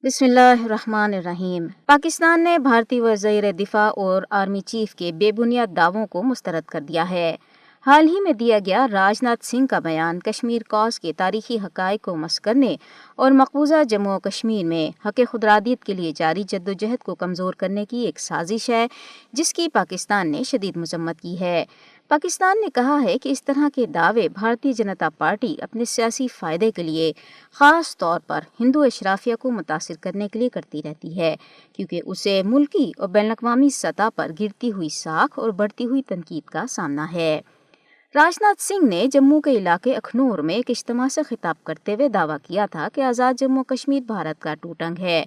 بسم اللہ الرحمن الرحیم۔ پاکستان نے بھارتی وزیر دفاع اور آرمی چیف کے بے بنیاد دعووں کو مسترد کر دیا ہے۔ حال ہی میں دیا گیا راج ناتھ سنگھ کا بیان کشمیر کاز کے تاریخی حقائق کو مسخ کرنے اور مقبوضہ جموں و کشمیر میں حق خودارادیت کے لیے جاری جدوجہد کو کمزور کرنے کی ایک سازش ہے جس کی پاکستان نے شدید مذمت کی ہے۔ پاکستان نے کہا ہے کہ اس طرح کے دعوے بھارتیہ جنتا پارٹی اپنے سیاسی فائدے کے لیے خاص طور پر ہندو اشرافیہ کو متاثر کرنے کے لیے کرتی رہتی ہے، کیونکہ اسے ملکی اور بین الاقوامی سطح پر گرتی ہوئی ساکھ اور بڑھتی ہوئی تنقید کا سامنا ہے۔ راج ناتھ سنگھ نے جموں کے علاقے اخنور میں ایک اجتماع سے خطاب کرتے ہوئے دعویٰ کیا تھا کہ آزاد جموں کشمیر بھارت کا ٹوٹ انگ ہے۔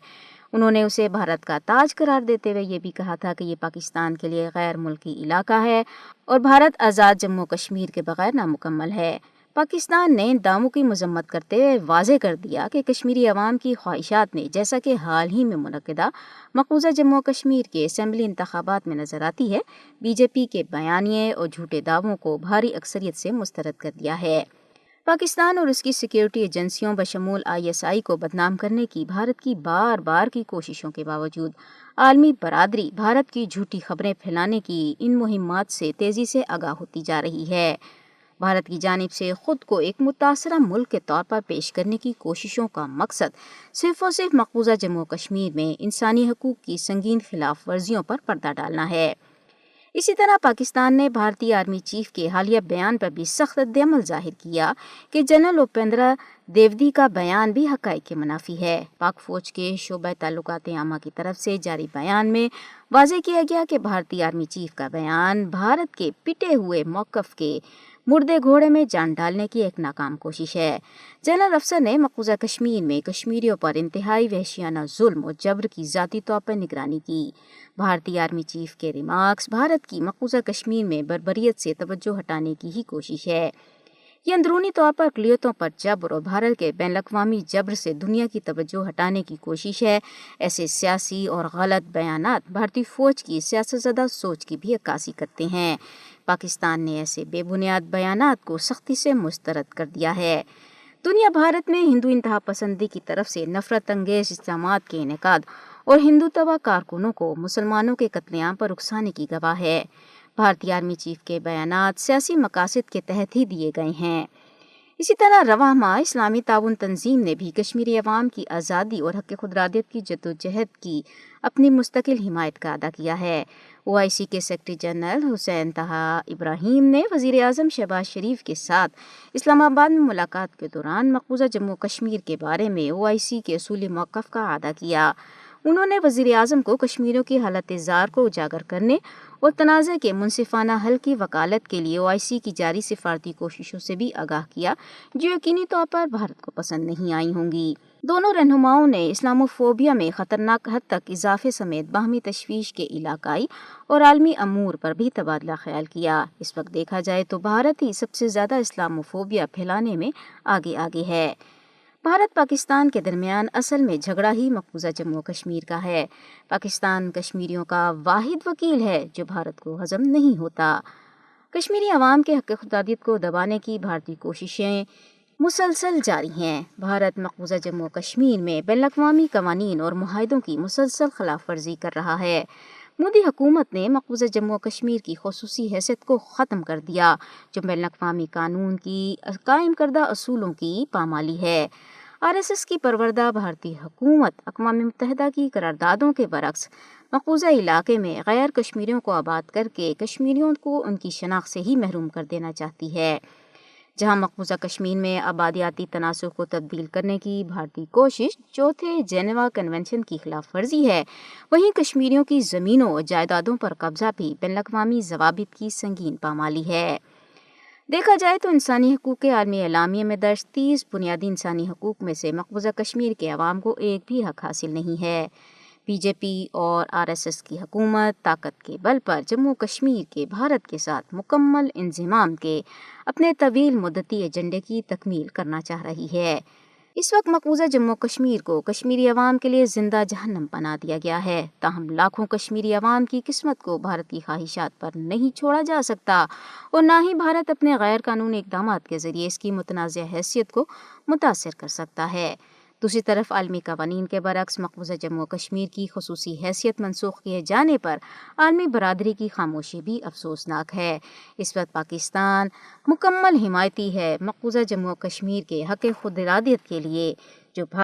انہوں نے اسے بھارت کا تاج قرار دیتے ہوئے یہ بھی کہا تھا کہ یہ پاکستان کے لیے غیر ملکی علاقہ ہے اور بھارت آزاد جموں کشمیر کے بغیر نامکمل ہے۔ پاکستان نے ان دعووں کی مذمت کرتے ہوئے واضح کر دیا کہ کشمیری عوام کی خواہشات نے، جیسا کہ حال ہی میں منعقدہ مقبوضہ جموں کشمیر کے اسمبلی انتخابات میں نظر آتی ہے، بی جے پی کے بیانیے اور جھوٹے دعووں کو بھاری اکثریت سے مسترد کر دیا ہے۔ پاکستان اور اس کی سیکیورٹی ایجنسیوں بشمول ISI کو بدنام کرنے کی بھارت کی بار بار کی کوششوں کے باوجود عالمی برادری بھارت کی جھوٹی خبریں پھیلانے کی ان مہمات سے تیزی سے آگاہ ہوتی جا رہی ہے۔ بھارت کی جانب سے خود کو ایک متاثرہ ملک کے طور پر پیش کرنے کی کوششوں کا مقصد صرف اور صرف مقبوضہ جموں کشمیر میں انسانی حقوق کی سنگین خلاف ورزیوں پر پردہ ڈالنا ہے۔ اسی طرح پاکستان نے بھارتی آرمی چیف کے حالیہ بیان پر بھی سخت رد عمل ظاہر کیا کہ جنرل اپیندرا دیودی کا بیان بھی حقائق کے منافی ہے۔ پاک فوج کے شعبہ تعلقات عامہ کی طرف سے جاری بیان میں واضح کیا گیا کہ بھارتی آرمی چیف کا بیان بھارت کے پٹے ہوئے موقف کے مردے گھوڑے میں جان ڈالنے کی ایک ناکام کوشش ہے۔ جنرل افسر نے مقبوضہ کشمیر میں کشمیریوں پر انتہائی وحشیانہ ظلم و جبر کی ذاتی طور پر نگرانی کی۔ بھارتی آرمی چیف کے ریمارکس بھارت کی مقبوضہ کشمیر میں بربریت سے توجہ ہٹانے کی ہی کوشش ہے۔ یہ اندرونی طور پر اقلیتوں پر جبر اور بھارت کے بین الاقوامی جبر سے دنیا کی توجہ ہٹانے کی کوشش ہے۔ ایسے سیاسی اور غلط بیانات بھارتی فوج کی سیاست زدہ سوچ کی بھی عکاسی کرتے ہیں۔ پاکستان نے ایسے بے بنیاد بیانات کو سختی سے مسترد کر دیا ہے۔ دنیا بھارت میں ہندو انتہا پسندی کی طرف سے نفرت انگیز اجتماعات کے انعقاد اور ہندوتوا کارکنوں کو مسلمانوں کے قتل عام پر اکسانے کی گواہ ہے۔ بھارتی آرمی چیف کے بیانات سیاسی مقاصد کے تحت ہی دیے گئے ہیں۔ اسی طرح رواں ماہ اسلامی تعاون تنظیم نے بھی کشمیری عوام کی آزادی اور حق خودارادیت کی جدوجہد کی اپنی مستقل حمایت کا اعادہ کیا ہے۔ OIC کے سیکرٹری جنرل حسین طہا ابراہیم نے وزیر اعظم شہباز شریف کے ساتھ اسلام آباد میں ملاقات کے دوران مقبوضہ جموں کشمیر کے بارے میں OIC کے اصولی موقف کا اعادہ کیا۔ انہوں نے وزیر اعظم کو کشمیریوں کی حالت زار کو اجاگر کرنے اور تنازع کے منصفانہ حل کی وکالت کے لیے OIC کی جاری سفارتی کوششوں سے بھی آگاہ کیا، جو یقینی طور پر بھارت کو پسند نہیں آئی ہوں گی۔ دونوں رہنماؤں نے اسلاموفوبیا میں خطرناک حد تک اضافے سمیت باہمی تشویش کے علاقائی اور عالمی امور پر بھی تبادلہ خیال کیا۔ اس وقت دیکھا جائے تو بھارت ہی سب سے زیادہ اسلاموفوبیا پھیلانے میں آگے ہے۔ بھارت پاکستان کے درمیان اصل میں جھگڑا ہی مقبوضہ جموں کشمیر کا ہے۔ پاکستان کشمیریوں کا واحد وکیل ہے جو بھارت کو ہضم نہیں ہوتا۔ کشمیری عوام کے حق خودارادیت کو دبانے کی بھارتی کوششیں مسلسل جاری ہیں۔ بھارت مقبوضہ جموں کشمیر میں بین الاقوامی قوانین اور معاہدوں کی مسلسل خلاف ورزی کر رہا ہے۔ مودی حکومت نے مقبوضہ جموں کشمیر کی خصوصی حیثیت کو ختم کر دیا، جو بین الاقوامی قانون کی قائم کردہ اصولوں کی پامالی ہے۔ RSS کی پروردہ بھارتی حکومت اقوام متحدہ کی قراردادوں کے برعکس مقبوضہ علاقے میں غیر کشمیریوں کو آباد کر کے کشمیریوں کو ان کی شناخت سے ہی محروم کر دینا چاہتی ہے۔ جہاں مقبوضہ کشمیر میں آبادیاتی تناسب کو تبدیل کرنے کی بھارتی کوشش چوتھے جنیوا کنونشن کی خلاف ورزی ہے، وہیں کشمیریوں کی زمینوں اور جائیدادوں پر قبضہ بھی بین الاقوامی ضوابط کی سنگین پامالی ہے۔ دیکھا جائے تو انسانی حقوق کے عالمی اعلامیہ میں درج 30 بنیادی انسانی حقوق میں سے مقبوضہ کشمیر کے عوام کو ایک بھی حق حاصل نہیں ہے۔ BJP اور RSS کی حکومت طاقت کے بل پر جموں کشمیر کے بھارت کے ساتھ مکمل انضمام کے اپنے طویل مدتی ایجنڈے کی تکمیل کرنا چاہ رہی ہے۔ اس وقت مقبوضہ جموں کشمیر کو کشمیری عوام کے لیے زندہ جہنم بنا دیا گیا ہے، تاہم لاکھوں کشمیری عوام کی قسمت کو بھارت کی خواہشات پر نہیں چھوڑا جا سکتا اور نہ ہی بھارت اپنے غیر قانونی اقدامات کے ذریعے اس کی متنازع حیثیت کو متاثر کر سکتا ہے۔ دوسری طرف عالمی قوانین کے برعکس مقبوضہ جموں و کشمیر کی خصوصی حیثیت منسوخ کیے جانے پر عالمی برادری کی خاموشی بھی افسوسناک ہے۔ اس وقت پاکستان مکمل حمایتی ہے مقبوضہ جموں و کشمیر کے حق خود ارادیت کے لیے، جو